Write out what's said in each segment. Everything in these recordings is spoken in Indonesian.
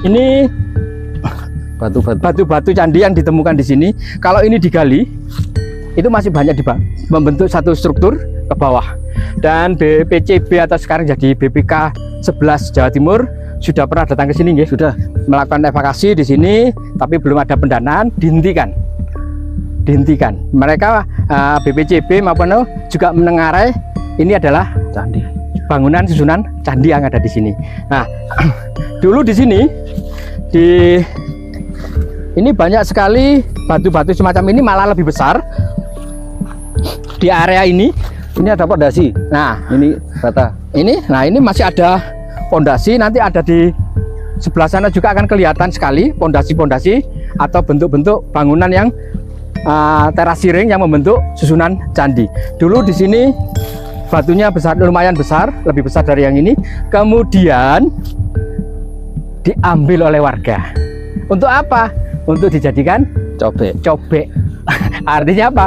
Ini batu-batu batu candi yang ditemukan di sini. Kalau ini digali, itu masih banyak membentuk satu struktur ke bawah. Dan BPCB atau sekarang jadi BPK 11 Jawa Timur sudah pernah datang ke sini, nggih? Sudah melakukan evakuasi di sini, tapi belum ada pendanaan, dihentikan. Mereka BPCB maupun juga menengarai ini adalah candi, bangunan susunan candi yang ada di sini. Nah, dulu di sini ini banyak sekali batu-batu semacam ini, malah lebih besar di area ini. Ini ada pondasi. Nah, ini bata. Ini masih ada pondasi. Nanti ada di sebelah sana juga akan kelihatan sekali pondasi-pondasi atau bentuk-bentuk bangunan yang terasiring yang membentuk susunan candi. Dulu di sini batunya besar, lumayan besar, lebih besar dari yang ini. Kemudian diambil oleh warga. Untuk apa? Untuk dijadikan cobek. Artinya apa?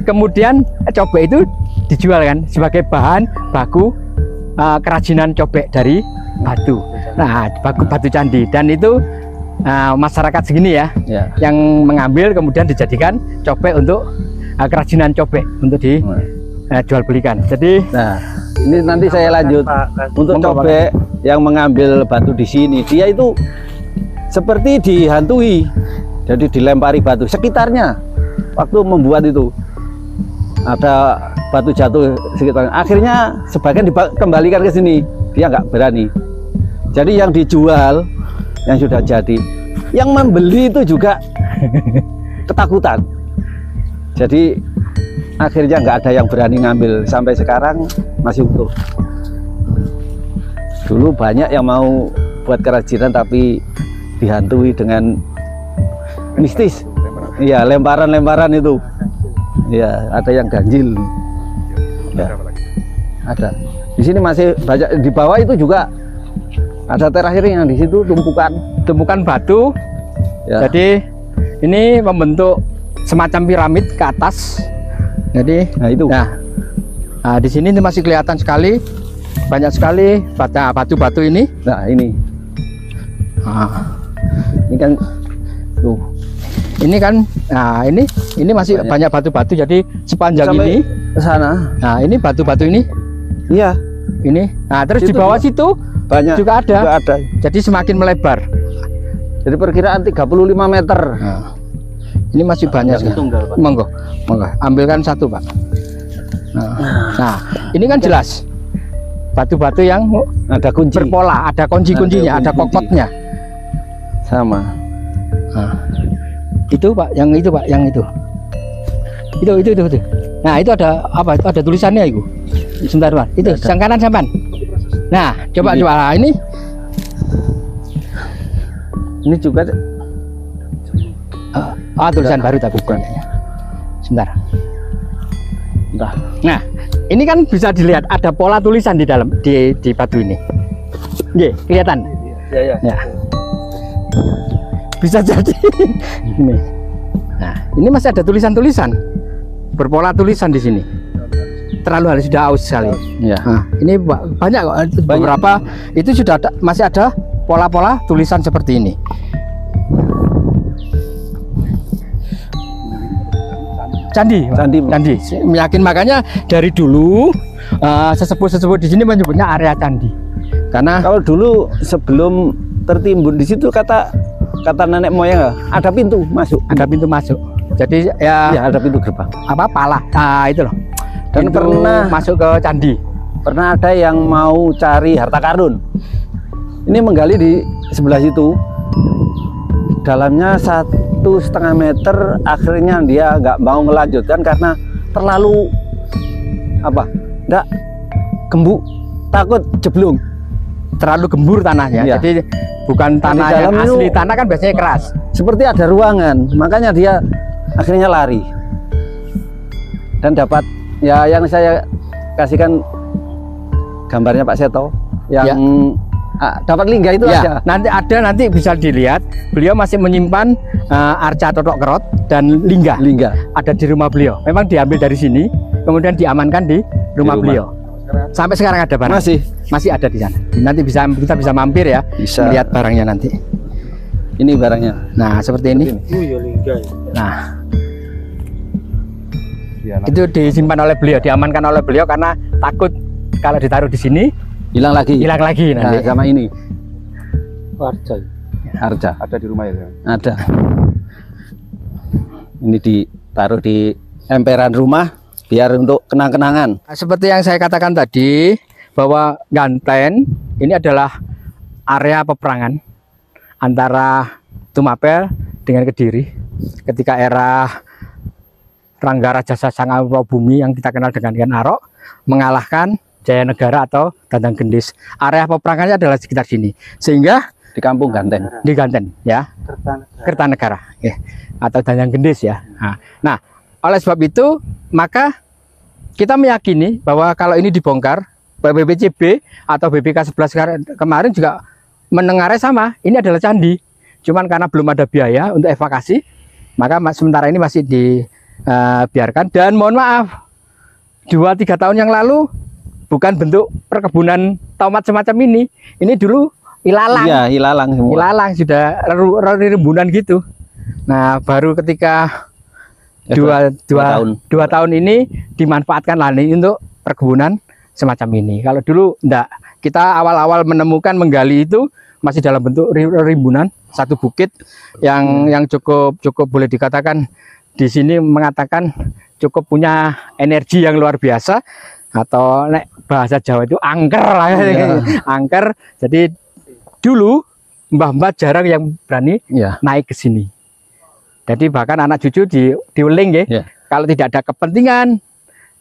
Kemudian cobek itu dijual kan sebagai bahan baku kerajinan cobek dari batu. Nah, batu candi. Dan itu masyarakat segini ya yang mengambil kemudian dijadikan cobek untuk kerajinan cobek untuk dijual belikan. Jadi, nah ini nanti saya lanjut untuk cobek yang mengambil batu di sini. Dia itu seperti dihantui, jadi dilempari batu sekitarnya. Waktu membuat itu ada batu jatuh sekitarnya. Akhirnya sebagian dikembalikan ke sini. Dia nggak berani. Jadi yang dijual yang sudah jadi, yang membeli itu juga ketakutan. Jadi akhirnya nggak ada yang berani ngambil. Sampai sekarang masih utuh. Dulu banyak yang mau buat kerajinan tapi dihantui dengan mistis. Iya, lemparan itu. Iya, ada yang ganjil. Ya, ada. Di sini masih banyak. Di bawah itu juga ada terakhir yang di situ tumpukan batu. Ya. Jadi ini membentuk semacam piramid ke atas. Jadi, nah itu. Nah, di sini masih kelihatan sekali, banyak sekali batu-batu ini. Nah, ini. Ini kan tuh. Ini kan, nah ini masih banyak batu-batu. Jadi sepanjang sampai ini ke sana. Nah, ini batu-batu ini. Iya. Ini. Nah, terus di bawah situ banyak juga ada. Jadi semakin melebar. Jadi perkiraan 35 meter. Nah, ini masih banyak. Monggo, ambilkan satu, Pak. Nah, ini kan jelas batu-batu yang ada kunci, berpola, ada kunci-kuncinya, ada kokotnya. Sama. Nah, itu Pak, yang itu Pak, yang itu. Nah, itu ada apa? Itu ada tulisannya itu. Sebentar Pak. Itu yang kanan sampan. Nah, coba ini. Ini juga tulisan baru tapi bukan. Sebentar. Entah. Nah, ini kan bisa dilihat ada pola tulisan di dalam di batu ini. Nggih, kelihatan. Ya. Bisa jadi ini. Nah, ini masih ada tulisan-tulisan berpola tulisan di sini. Terlalu halus, sudah aus sekali. Ya. Nah, ini banyak kok, beberapa itu sudah masih ada pola-pola tulisan seperti ini. Candi. Yakin, makanya dari dulu sesepuh-sesepuh di sini menyebutnya area candi. Karena kalau dulu sebelum tertimbun di situ kata nenek moyang ada pintu masuk. Jadi ya ada pintu gerbang. Pala. Nah, itu loh. Dan pernah masuk ke candi. Pernah ada yang mau cari harta karun. Ini menggali di sebelah situ. Dalamnya 1,5 meter. Akhirnya dia nggak mau melanjutkan karena terlalu gembur, takut jeblung. Terlalu gembur tanahnya. Ya. Jadi bukan tanah yang asli. Tanah kan biasanya keras. Seperti ada ruangan. Makanya dia akhirnya lari. Dan dapat ya yang saya kasihkan gambarnya Pak Seto yang dapat lingga itu aja. Nanti bisa dilihat. Beliau masih menyimpan arca totok kerot dan lingga. Ada di rumah beliau. Memang diambil dari sini, kemudian diamankan di rumah beliau. Sampai sekarang ada barang. Masih ada di sana. Nanti kita bisa mampir ya, melihat barangnya nanti. Ini barangnya. Nah, seperti ini. Nah, itu disimpan oleh beliau, diamankan oleh beliau karena takut kalau ditaruh di sini Hilang lagi. hilang lagi nanti. Nah, sama ini. Arca. Arca. Ada di rumah ya? Ada. Ini ditaruh di emperan rumah biar untuk kenang-kenangan. Nah, seperti yang saya katakan tadi bahwa Ganten ini adalah area peperangan antara Tumapel dengan Kediri ketika era Rangga Rajasa Sang Bumi yang kita kenal dengan Ken Arok mengalahkan Jayanegara atau Dandang Gendis. Area peperangannya adalah sekitar sini, sehingga Di kampung Ganten. di Ganten ya, Kertanegara ya, atau Dandang Gendis ya. Nah, oleh sebab itu maka kita meyakini bahwa kalau ini dibongkar, BPCB atau BPK 11 kemarin juga mendengarnya sama, ini adalah candi. Cuman karena belum ada biaya untuk evakuasi, maka sementara ini masih dibiarkan. Dan mohon maaf, 2-3 tahun yang lalu bukan bentuk perkebunan tomat semacam ini dulu ilalang. Iya, ilalang semua. Ilalang sudah rembunan gitu. Nah, baru ketika dua tahun ini dimanfaatkan lahan ini untuk perkebunan semacam ini. Kalau dulu enggak, kita awal-awal menemukan menggali itu masih dalam bentuk rimbunan, satu bukit yang cukup boleh dikatakan di sini mengatakan cukup punya energi yang luar biasa, atau nek bahasa Jawa itu angker lah ya. Angker. Jadi dulu mbah-mbah jarang yang berani naik ke sini. Jadi bahkan anak cucu diuling ya. Kalau tidak ada kepentingan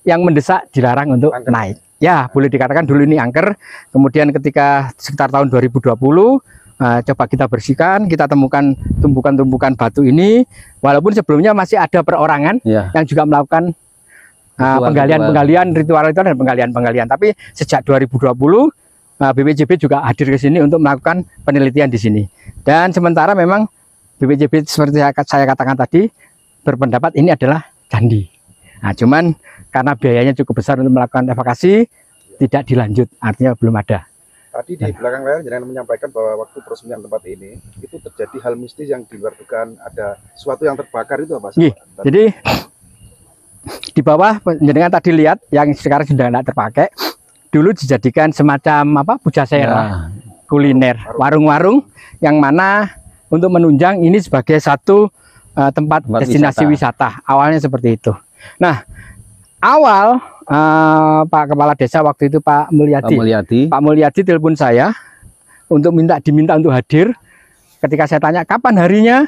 yang mendesak dilarang untuk naik. Ya, boleh dikatakan dulu ini angker. Kemudian ketika sekitar tahun 2020 coba kita bersihkan, kita temukan tumpukan-tumpukan batu ini. Walaupun sebelumnya masih ada perorangan yang juga melakukan penggalian-penggalian, ritual dan penggalian-penggalian. Tapi sejak 2020 BPJB juga hadir ke sini untuk melakukan penelitian di sini. Dan sementara memang BPJB seperti saya katakan tadi berpendapat ini adalah candi. Nah, cuman karena biayanya cukup besar untuk melakukan evakuasi, tidak dilanjut, artinya belum ada. Tadi di belakang layar jangan menyampaikan bahwa waktu peresmian tempat ini itu terjadi hal mistis yang di luar dugaan, ada sesuatu yang terbakar, itu apa sih? Jadi di bawah jenengan tadi lihat yang sekarang sudah tidak terpakai, dulu dijadikan semacam pujasera kuliner, warung-warung yang mana untuk menunjang ini sebagai satu tempat destinasi wisata. Awalnya seperti itu. Nah, awal Pak Kepala Desa waktu itu Pak Mulyadi telepon saya untuk diminta untuk hadir. Ketika saya tanya kapan harinya,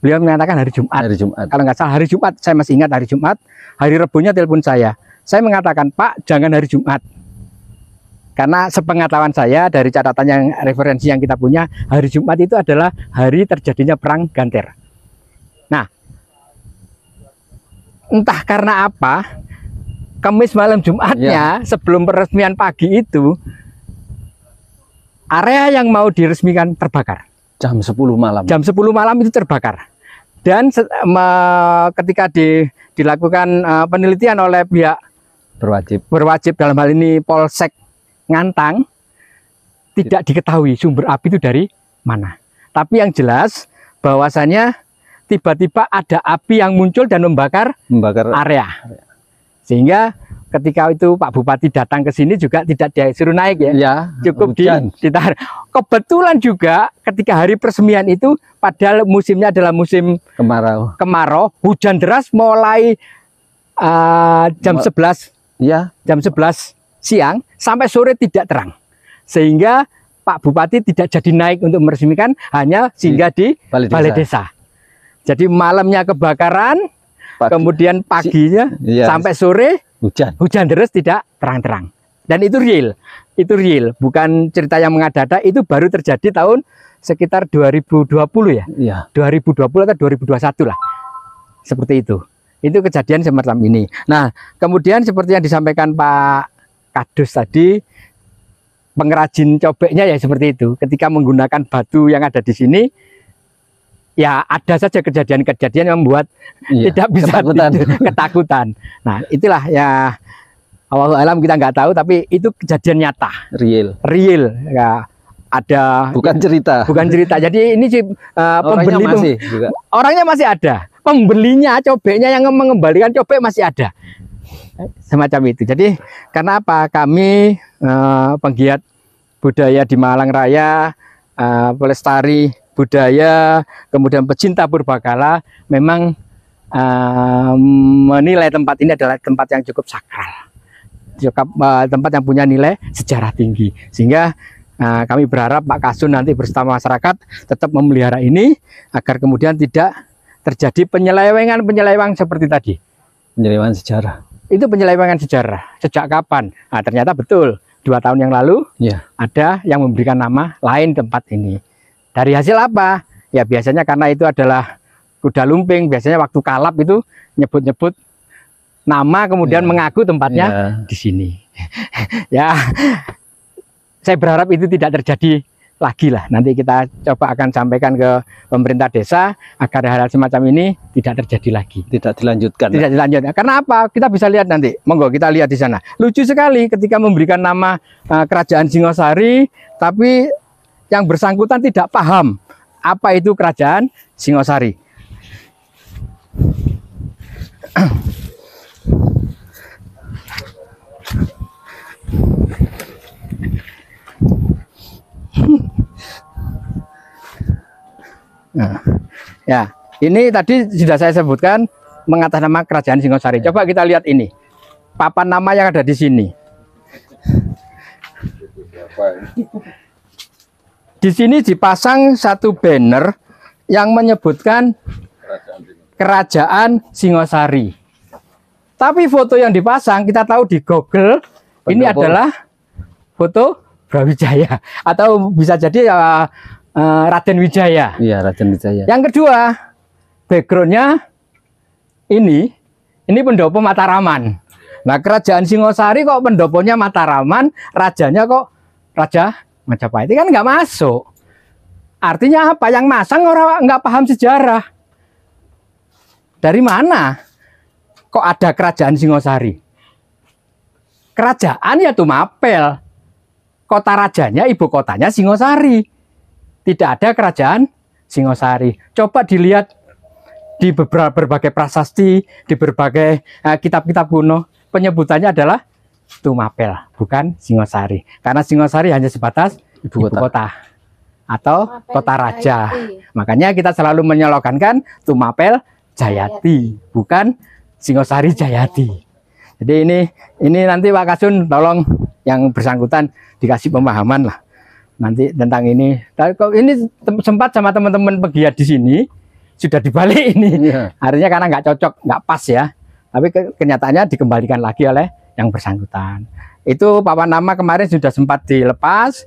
beliau mengatakan hari Jumat. Kalau nggak salah hari Jumat, saya masih ingat hari Jumat. Hari Rebunya telepon saya. Saya mengatakan, Pak, jangan hari Jumat. Karena sepengetahuan saya dari catatan yang referensi yang kita punya, hari Jumat itu adalah hari terjadinya perang Ganter. Nah, entah karena apa, Kamis malam Jumatnya sebelum peresmian pagi itu, area yang mau diresmikan terbakar. Jam 10 malam. Jam 10 malam itu terbakar. Dan ketika dilakukan penelitian oleh pihak berwajib dalam hal ini Polsek Ngantang, tidak diketahui sumber api itu dari mana. Tapi yang jelas bahwasannya tiba-tiba ada api yang muncul dan membakar area. Sehingga ketika itu Pak Bupati datang ke sini juga tidak disuruh naik ya. Cukup ditarik. Kebetulan juga ketika hari peresmian itu padahal musimnya adalah musim kemarau, hujan deras mulai jam 11 jam 11 siang sampai sore tidak terang. Sehingga Pak Bupati tidak jadi naik untuk meresmikan, hanya singgah di Balai Desa. Jadi malamnya kebakaran, kemudian paginya sampai sore hujan deras tidak terang-terang. Dan itu real, bukan cerita yang mengada-ada. Itu baru terjadi tahun sekitar 2020 ya. 2020 atau 2021 lah. Seperti itu. Itu kejadian semacam ini. Nah, kemudian seperti yang disampaikan Pak Kadus tadi, pengrajin cobeknya ya seperti itu. Ketika menggunakan batu yang ada di sini, ya ada saja kejadian-kejadian yang membuat tidak bisa ketakutan. Nah, itulah ya, Wallahu alam kita nggak tahu, tapi itu kejadian nyata, real ya. ada, bukan cerita. bukan cerita. Jadi ini si Orangnya pembeli masih juga. orangnya masih ada, pembelinya, cobeknya yang mengembalikan cobek masih ada, semacam itu. Jadi karena apa? Kami penggiat budaya di Malang Raya, pelestari budaya, kemudian pecinta purbakala, memang menilai tempat ini adalah tempat yang cukup sakral, tempat yang punya nilai sejarah tinggi, sehingga kami berharap Pak Kasun nanti bersama masyarakat tetap memelihara ini agar kemudian tidak terjadi penyelewengan seperti tadi. Penyelewengan sejarah. Itu penyelewengan sejarah. Sejak kapan? Nah, ternyata betul 2 tahun yang lalu Ya. ada yang memberikan nama lain tempat ini. Dari hasil apa? Ya biasanya karena itu adalah kuda lumping. Biasanya waktu kalap itu nyebut-nyebut nama kemudian mengaku tempatnya di sini. Ya. Saya berharap itu tidak terjadi lagi lah. Nanti kita coba akan sampaikan ke pemerintah desa agar hal-hal semacam ini tidak terjadi lagi. Tidak dilanjutkan. Tidak dilanjutkan. Karena apa? Kita bisa lihat nanti. Monggo kita lihat di sana. Lucu sekali ketika memberikan nama Kerajaan Singosari, tapi yang bersangkutan tidak paham apa itu Kerajaan Singosari. Nah, ya, ini tadi sudah saya sebutkan mengatas nama Kerajaan Singosari. Coba kita lihat ini, papan nama yang ada di sini. Di sini dipasang satu banner yang menyebutkan Kerajaan Singosari. Tapi foto yang dipasang, kita tahu di Google ini adalah foto Brawijaya atau bisa jadi Raden Wijaya. Iya, Raden Wijaya. Yang kedua, backgroundnya ini pendopo Mataraman. Nah, Kerajaan Singosari kok pendoponya Mataraman, rajanya kok Raja Majapahit, kan nggak masuk. Artinya apa? Yang masang orang nggak paham sejarah. Dari mana kok ada Kerajaan Singosari? Kerajaan ya Tumapel, kota rajanya, ibu kotanya Singosari. Tidak ada Kerajaan Singosari. Coba dilihat di berbagai prasasti, di berbagai kitab-kitab kuno, penyebutannya adalah Tumapel, bukan Singosari. Karena Singosari hanya sebatas ibu kota atau kota raja. Makanya kita selalu menyelogankan Tumapel Jayati, bukan Singosari Jayati. Jadi ini nanti Pak Kasun tolong yang bersangkutan dikasih pemahaman lah nanti tentang ini. Ini sempat sama teman-teman pegiat di sini sudah dibalik ini. Artinya karena nggak cocok, nggak pas ya. Tapi kenyataannya dikembalikan lagi oleh yang bersangkutan. Itu papan nama kemarin sudah sempat dilepas,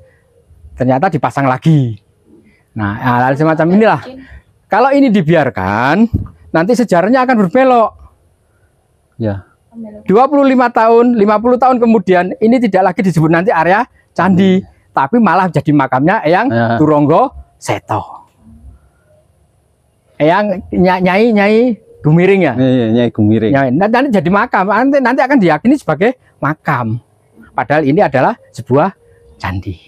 ternyata dipasang lagi. Nah, hal semacam inilah. Kalau ini dibiarkan, nanti sejarahnya akan berbelok. Ya. 25 tahun, 50 tahun kemudian ini tidak lagi disebut nanti area candi, tapi malah jadi makamnya Eyang Turonggo Seto. Eyang Nyai Gumiring ya? Iya, Nyai Gumiring. Nanti jadi makam, nanti akan diyakini sebagai makam. Padahal ini adalah sebuah candi.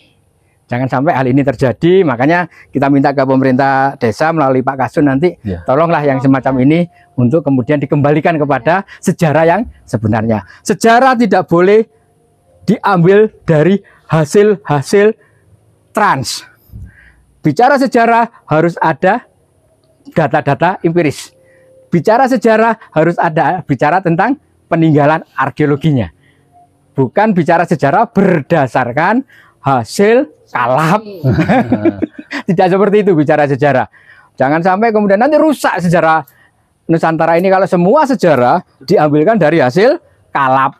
Jangan sampai hal ini terjadi, makanya kita minta ke pemerintah desa melalui Pak Kasun nanti, tolonglah yang semacam ini untuk kemudian dikembalikan kepada sejarah yang sebenarnya. Sejarah tidak boleh diambil dari hasil-hasil trans. Bicara sejarah harus ada data-data empiris. Bicara sejarah harus ada bicara tentang peninggalan arkeologinya. Bukan bicara sejarah berdasarkan hasil kalap. Tidak seperti itu bicara sejarah. Jangan sampai kemudian nanti rusak sejarah Nusantara ini kalau semua sejarah diambilkan dari hasil kalap,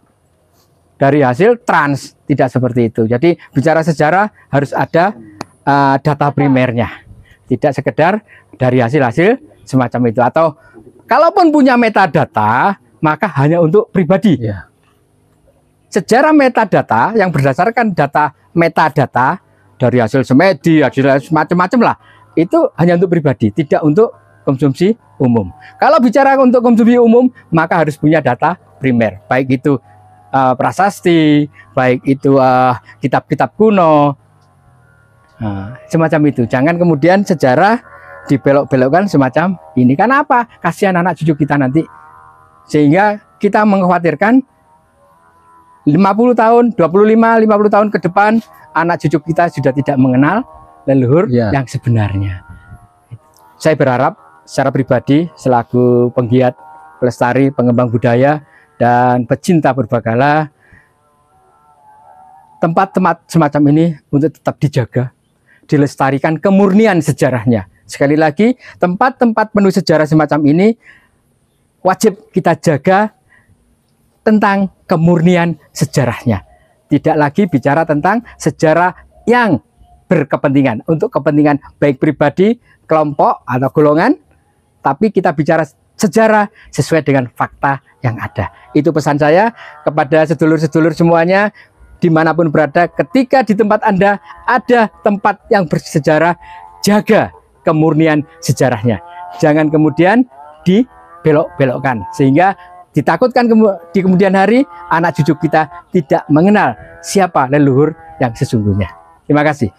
dari hasil trans. Tidak seperti itu. Jadi bicara sejarah harus ada data primernya. Tidak sekedar dari hasil-hasil semacam itu. Atau kalaupun punya metadata, maka hanya untuk pribadi. Sejarah metadata yang berdasarkan data metadata dari hasil semedi, hasil macam-macam lah, itu hanya untuk pribadi, tidak untuk konsumsi umum. Kalau bicara untuk konsumsi umum, maka harus punya data primer, baik itu prasasti, baik itu kitab-kitab kuno. Nah, semacam itu. Jangan kemudian sejarah dibelok-belokkan semacam ini. Karena apa? Kasihan anak cucu kita nanti. Sehingga kita mengkhawatirkan 50 tahun, 25, 50 tahun ke depan anak cucu kita sudah tidak mengenal leluhur yang sebenarnya. Saya berharap secara pribadi selaku penggiat pelestari, pengembang budaya dan pecinta purbakala, tempat-tempat semacam ini untuk tetap dijaga, dilestarikan kemurnian sejarahnya. Sekali lagi, tempat-tempat penuh sejarah semacam ini wajib kita jaga tentang kemurnian sejarahnya. Tidak lagi bicara tentang sejarah yang berkepentingan, untuk kepentingan baik pribadi, kelompok, atau golongan, tapi kita bicara sejarah sesuai dengan fakta yang ada. Itu pesan saya kepada sedulur-sedulur semuanya, dimanapun berada, ketika di tempat Anda ada tempat yang bersejarah, jaga kemurnian sejarahnya. Jangan kemudian dibelok-belokkan, sehingga ditakutkan di kemudian hari anak cucu kita tidak mengenal siapa leluhur yang sesungguhnya. Terima kasih.